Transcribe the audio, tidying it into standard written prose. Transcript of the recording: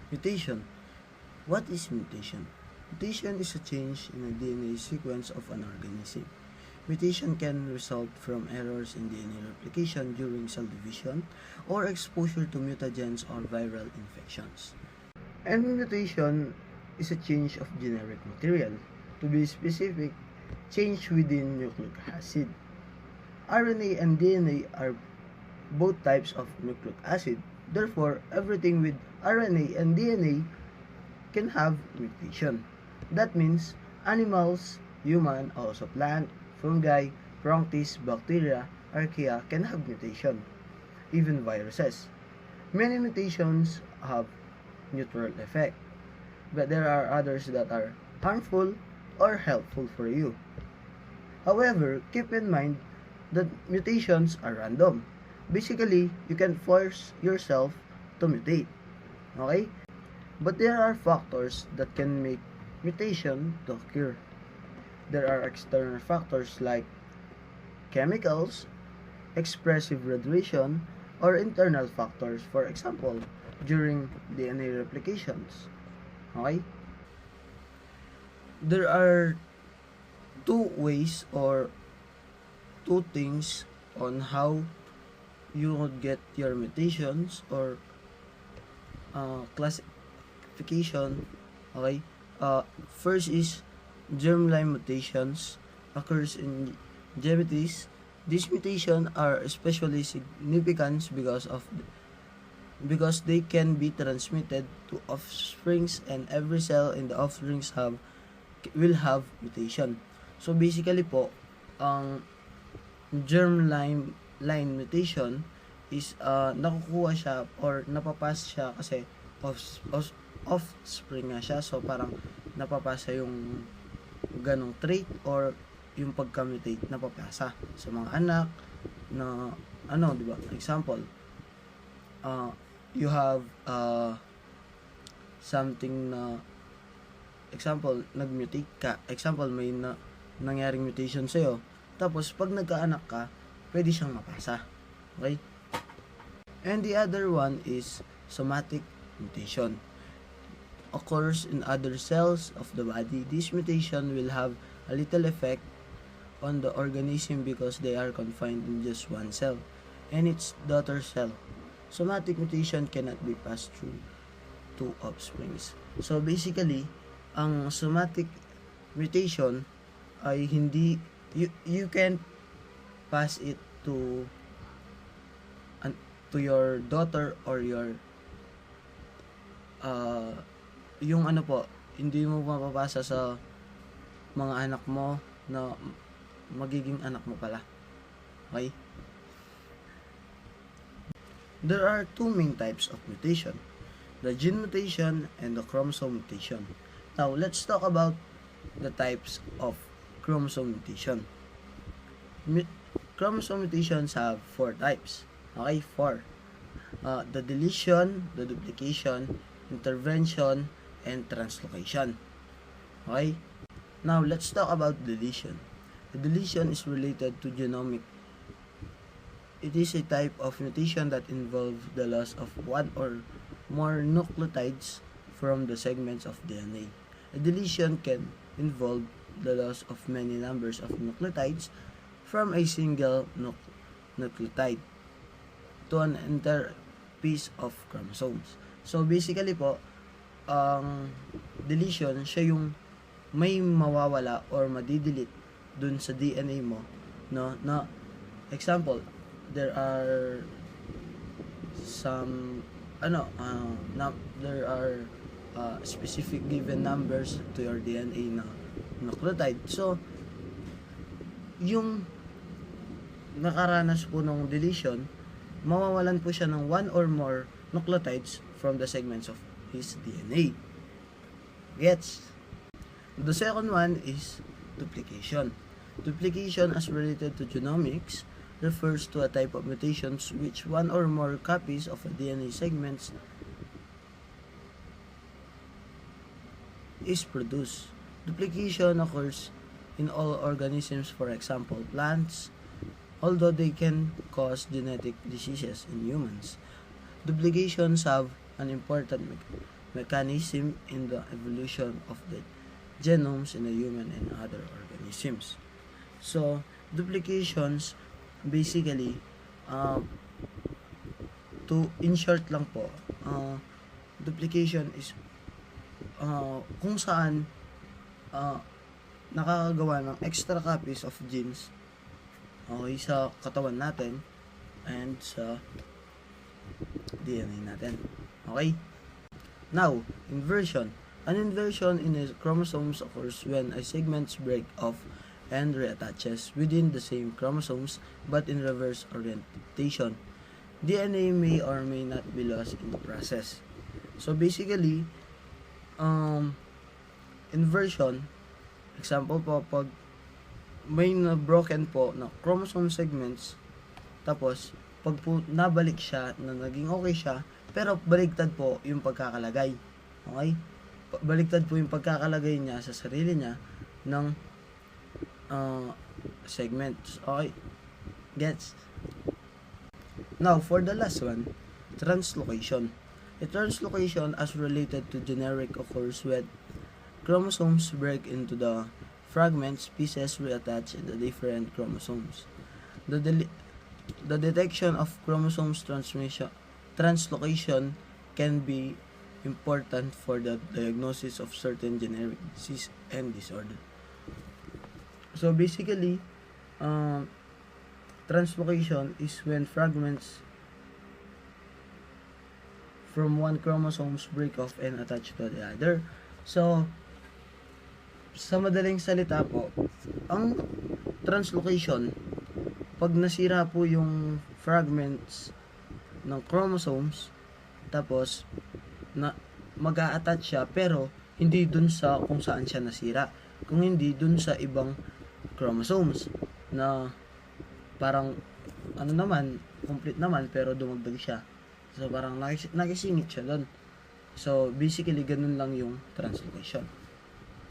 Mutation. What is mutation? Mutation is a change in a DNA sequence of an organism. Mutation can result from errors in DNA replication during cell division or exposure to mutagens or viral infections. And mutation is a change of generic material. To be specific, change within nucleic acid. RNA and DNA are both types of nucleic acid. Therefore, everything with RNA and DNA can have mutation. That means animals, human, also plant, fungi, protists, bacteria, archaea can have mutation. Even viruses. Many mutations have neutral effect, but there are others that are harmful or helpful for you. However, keep in mind that mutations are random. Basically, you can force yourself to mutate. Okay? But there are factors that can make mutation to occur. There are external factors like chemicals, expressive radiation, or internal factors, for example, during DNA replications. Okay? There are two ways or two things on how you would get your mutations or classification. Okay, first is germline mutations occurs in gametes. These mutations are especially significant because they can be transmitted to offsprings, and every cell in the offsprings will have mutation. So basically po, ang germline mutation is nakukuha siya or napapas siya kasi offspring nga siya. So parang napapasa yung ganong trait or yung pagka-mutate napapasa sa mga anak na di ba? Example, you have something na example, nag-mutate ka. Example, may nangyaring mutation sa'yo. Tapos, pag nagkaanak ka, pwede siyang mapasa. Okay? And the other one is somatic mutation. Occurs in other cells of the body. This mutation will have a little effect on the organism because they are confined in just one cell and its daughter cell. Somatic mutation cannot be passed through two offsprings. So basically, ang somatic mutation ay hindi you can pass it to your daughter or your yung hindi mo mapapasa sa mga anak mo na magiging anak mo pala. Okay? There are two main types of mutation, the gene mutation and the chromosome mutation. Now, let's talk about the types of chromosome mutation. Chromosome mutations have 4 types. Okay, 4. The deletion, the duplication, intervention, and translocation. Okay? Now, let's talk about deletion. The deletion is related to genomic. It is a type of mutation that involves the loss of one or more nucleotides from the segments of DNA. A deletion can involve the loss of many numbers of nucleotides from a single nucleotide to an entire piece of chromosomes. So basically po, ang deletion, siya yung may mawawala or madidelete dun sa DNA mo, no? Na example, there are some there are specific given numbers to your DNA na nucleotide. So yung nakaranas po ng deletion, mawawalan po siya ng one or more nucleotides from the segments of his DNA. Gets? The second one is duplication. Duplication, as related to genomics, refers to a type of mutations which one or more copies of a DNA segments is produced. Duplication occurs in all organisms, for example, plants, although they can cause genetic diseases in humans. Duplications have an important mechanism in the evolution of the genomes in the human and other organisms. So, duplications, basically, in short lang po, duplication is kung saan nakakagawa ng extra copies of genes sa katawan natin and sa DNA natin. Okay? Now, inversion. An inversion in a chromosomes occurs when a segments break off and reattaches within the same chromosomes but in reverse orientation. DNA may or may not be lost in the process. So basically, inversion, example po, pag may na-broken po na chromosome segments, tapos pag po nabalik siya, na naging okay siya, pero baligtad po yung pagkakalagay. Okay? Baligtad po yung pagkakalagay niya sa sarili niya ng segments. Okay? Gets? Now, for the last one, translocation. A translocation as related to generic occurs when chromosomes break into the fragments, pieces reattach in the different chromosomes. The detection of chromosomes translocation can be important for the diagnosis of certain generic disease and disorder. So basically, translocation is when fragments from one chromosomes break off and attach to the other. So, sa madaling salita po, ang translocation, pag nasira po yung fragments ng chromosomes, tapos mag-a-attach siya, pero hindi dun sa kung saan siya nasira, kung hindi dun sa ibang chromosomes na parang complete naman, pero dumagdag siya. So parang nakisingit siya doon. So basically ganun lang yung translocation.